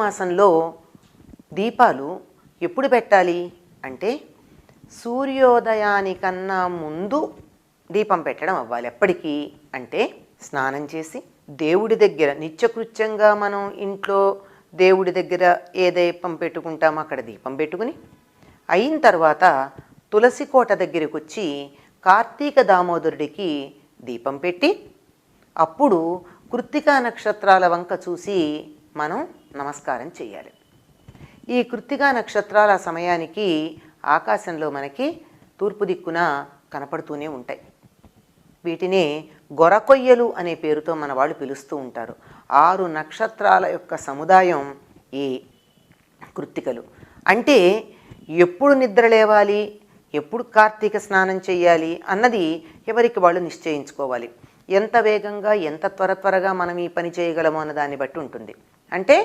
మాసంలో దీపాలు ఎప్పుడు పెట్టాలి అంటే సూర్యోదయానికన్నా ముందు దీపం పెట్టడం అవ్వాలి. ఎప్పటికీ అంటే స్నానం చేసి దేవుడి దగ్గర నిత్యకృత్యంగా మనం ఇంట్లో దేవుడి దగ్గర ఏ దీపం పెట్టుకుంటామో అక్కడ దీపం పెట్టుకుని అయిన తర్వాత తులసి కోట దగ్గరికి వచ్చి కార్తీక దామోదరుడికి దీపం పెట్టి అప్పుడు కృత్తికా నక్షత్రాల వంక చూసి మనం నమస్కారం చేయాలి. ఈ కృత్తికా నక్షత్రాల సమయానికి ఆకాశంలో మనకి తూర్పు దిక్కున కనపడుతూనే ఉంటాయి. వీటిని గొరకొయ్యలు అనే పేరుతో మన వాళ్ళు పిలుస్తూ ఉంటారు. 6 నక్షత్రాల యొక్క సముదాయం ఈ కృత్తికలు. అంటే ఎప్పుడు నిద్ర లేవాలి, ఎప్పుడు కార్తీక స్నానం చేయాలి అన్నది ఎవరికి వాళ్ళు నిశ్చయించుకోవాలి. ఎంత వేగంగా ఎంత త్వరగా మనం ఈ పని చేయగలమో అన్న దాన్ని బట్టి ఉంటుంది. అంటే